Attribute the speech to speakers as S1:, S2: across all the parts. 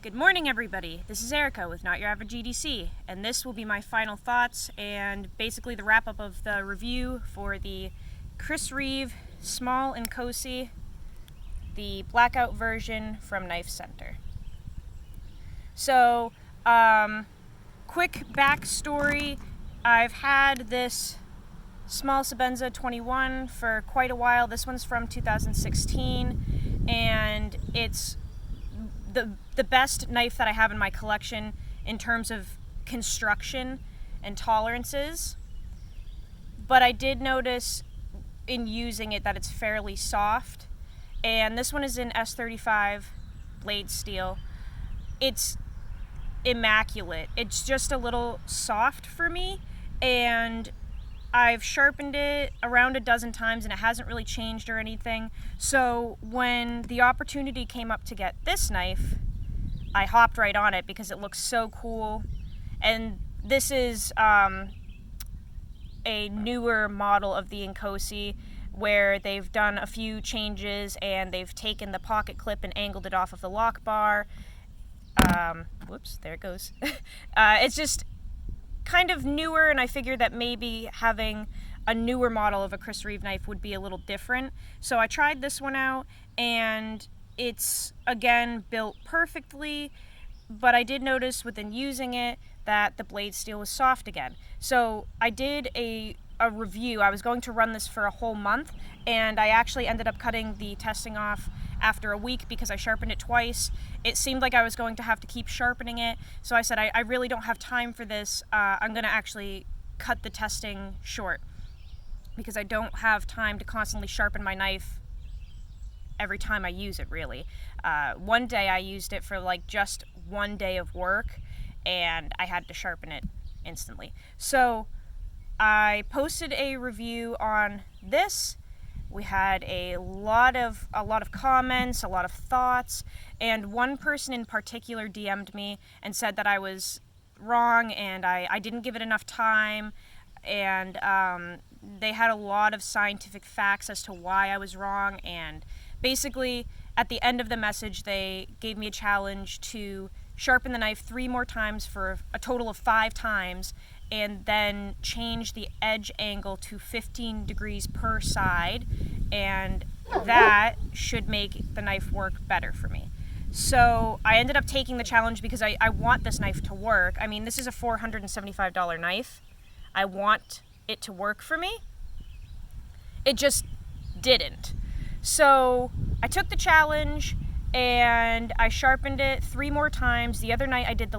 S1: Good morning, everybody. This is Erica with Not Your Average EDC, and this will be my final thoughts and basically the wrap-up of the review for the Reeve Small Inkosi, the blackout version from Knife Center. So, quick backstory. I've had this small Sebenza 21 for quite a while. This one's from 2016, and it's the best knife that I have in my collection in terms of construction and tolerances. But I did notice in using it that it's fairly soft, and this one is in S35 blade steel. It's immaculate. It's just a little soft for me, and I've sharpened it around a dozen times and it hasn't really changed or anything. So when the opportunity came up to get this knife, I hopped right on it because it looks so cool. And this is a newer model of the Inkosi where they've done a few changes and they've taken the pocket clip and angled it off of the lock bar. Whoops, there it goes. It's just kind of newer, and I figured that maybe having a newer model of a Reeve knife would be a little different. So I tried this one out, and it's, again, built perfectly, but I did notice within using it that the blade steel was soft again. So I did a review. I was going to run this for a whole month, and I actually ended up cutting the testing off after a week because I sharpened it twice. It seemed like I was going to have to keep sharpening it, so I said I really don't have time for this. I'm going to actually cut the testing short because I don't have time to constantly sharpen my knife every time I use it, really. One day I used it for like just one day of work, and I had to sharpen it instantly. So I posted a review on this. We had a lot of comments, a lot of thoughts, and one person in particular DM'd me and said that I was wrong and I didn't give it enough time, and they had a lot of scientific facts as to why I was wrong, and basically at the end of the message they gave me a challenge to sharpen the knife 3 more times for a total of 5 times, and then change the edge angle to 15 degrees per side, and that should make the knife work better for me. So I ended up taking the challenge because I want this knife to work. I mean, this is a $475 knife. I want it to work for me. It just didn't. So I took the challenge and I sharpened it 3 more times. The other night I did the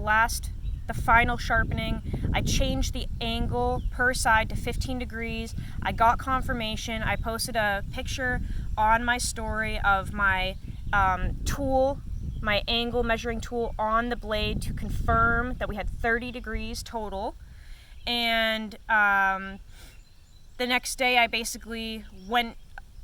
S1: final sharpening. I changed the angle per side to 15 degrees. I got confirmation. I posted a picture on my story of my tool, my angle measuring tool on the blade to confirm that we had 30 degrees total. And the next day I basically went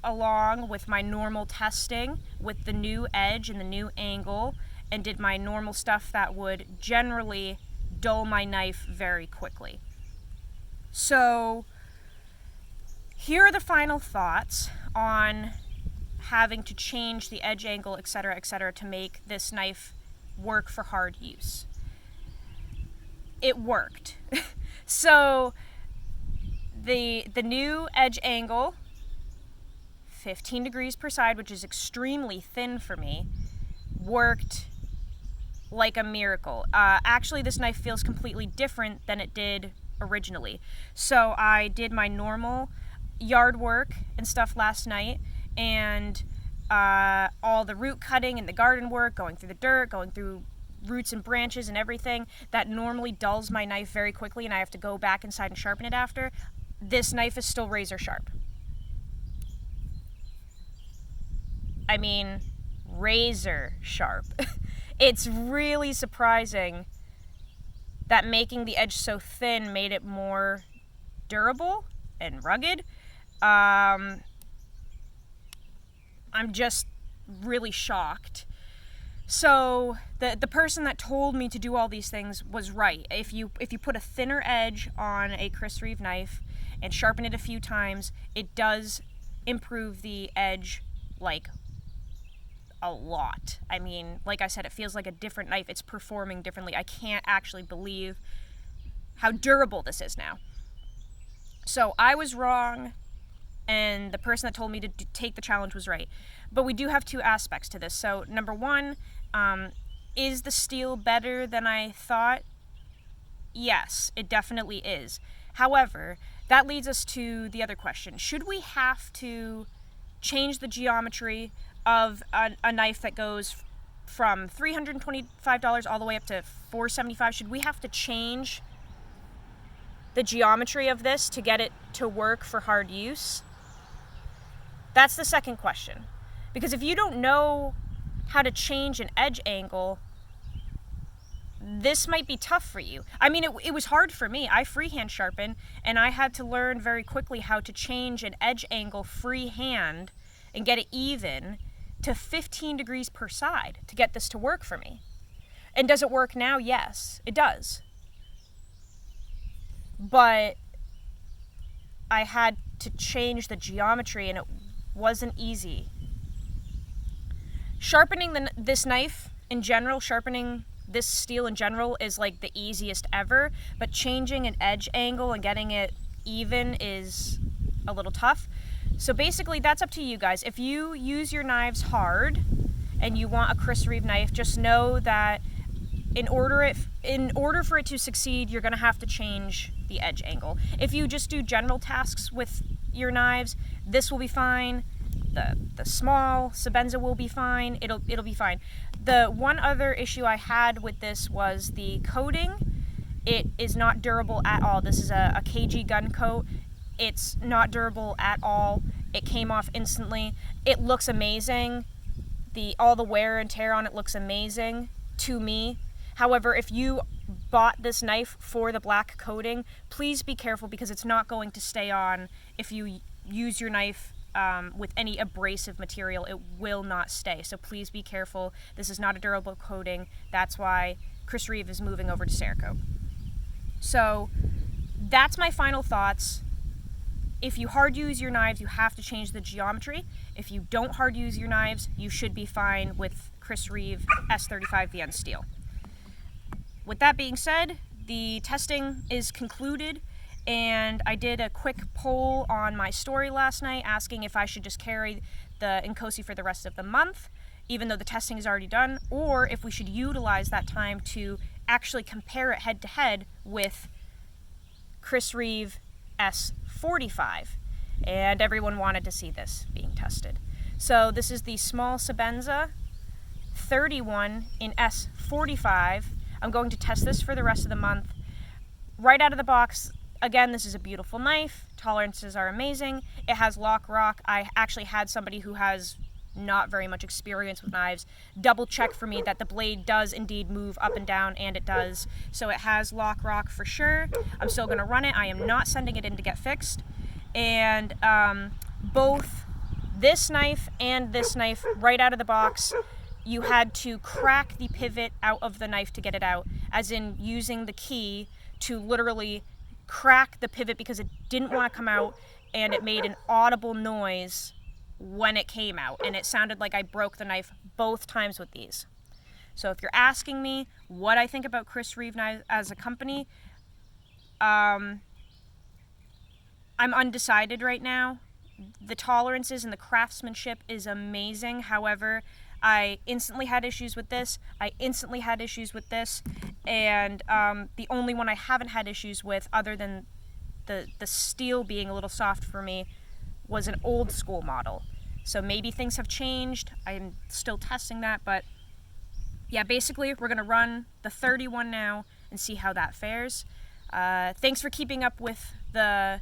S1: along with my normal testing with the new edge and the new angle and did my normal stuff that would generally dull my knife very quickly. So here are the final thoughts on having to change the edge angle, etc., to make this knife work for hard use. It worked. So the new edge angle, 15 degrees per side, which is extremely thin for me, worked like a miracle. Actually, this knife feels completely different than it did originally. So I did my normal yard work and stuff last night, and all the root cutting and the garden work, going through the dirt, going through roots and branches and everything that normally dulls my knife very quickly and I have to go back inside and sharpen it after. This knife is still razor sharp. I mean, razor sharp. It's really surprising that making the edge so thin made it more durable and rugged. I'm just really shocked. So the person that told me to do all these things was right. If you put a thinner edge on a Reeve knife and sharpen it a few times, it does improve the edge like a lot. I mean, like I said, it feels like a different knife. It's performing differently. I can't actually believe how durable this is now. So I was wrong, and the person that told me to take the challenge was right. But we do have two aspects to this. So number one, is the steel better than I thought? Yes, it definitely is. However, that leads us to the other question. Should we have to change the geometry of a knife that goes from $325 all the way up to $475? Should we have to change the geometry of this to get it to work for hard use? That's the second question. Because if you don't know how to change an edge angle, this might be tough for you. I mean, it was hard for me. I freehand sharpen, and I had to learn very quickly how to change an edge angle freehand and get it even to 15 degrees per side to get this to work for me. And does it work now? Yes, it does. But I had to change the geometry, and it wasn't easy. Sharpening this knife in general, sharpening this steel in general is like the easiest ever, but changing an edge angle and getting it even is a little tough. So basically that's up to you guys. If you use your knives hard and you want a Chris Reeve knife, just know that in order for it to succeed, you're gonna have to change the edge angle. If you just do general tasks with your knives, this will be fine. The small Sebenza will be fine. It'll be fine. The one other issue I had with this was the coating. It is not durable at all. This is a KG gun coat. It's not durable at all. It came off instantly. It looks amazing. All the wear and tear on it looks amazing to me. However, if you bought this knife for the black coating, please be careful because it's not going to stay on if you use your knife with any abrasive material. It will not stay. So please be careful. This is not a durable coating. That's why Chris Reeve is moving over to Cerakote. So that's my final thoughts. If you hard use your knives, you have to change the geometry. If you don't hard use your knives, you should be fine with Chris Reeve S35 VN steel. With that being said, the testing is concluded, and I did a quick poll on my story last night asking if I should just carry the Inkosi for the rest of the month, even though the testing is already done, or if we should utilize that time to actually compare it head to head with Chris Reeve S45. And everyone wanted to see this being tested. So this is the small Sebenza 31 in S45. I'm going to test this for the rest of the month. Right out of the box, again, this is a beautiful knife. Tolerances are amazing. It has lock rock. I actually had somebody who has not very much experience with knives double check for me that the blade does indeed move up and down, and it does. So it has lock rock for sure. I'm still going to run it. I am not sending it in to get fixed. And both this knife and this knife, right out of the box, you had to crack the pivot out of the knife to get it out, as in using the key to literally crack the pivot because it didn't want to come out, and it made an audible noise when it came out, and it sounded like I broke the knife both times with these. So if you're asking me what I think about Chris Reeve knives as a company, I'm undecided right now. The tolerances and the craftsmanship is amazing. However, I instantly had issues with this. I instantly had issues with this. And the only one I haven't had issues with, other than the steel being a little soft for me, was an old school model. So maybe things have changed. I'm still testing that. But yeah, basically we're going to run the 31 now and see how that fares. Thanks for keeping up with the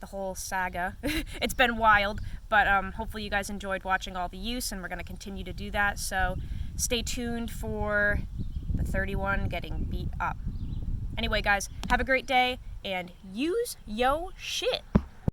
S1: whole saga. It's been wild, but hopefully you guys enjoyed watching all the use, and we're going to continue to do that. So stay tuned for the 31 getting beat up. Anyway, guys, have a great day and use yo shit.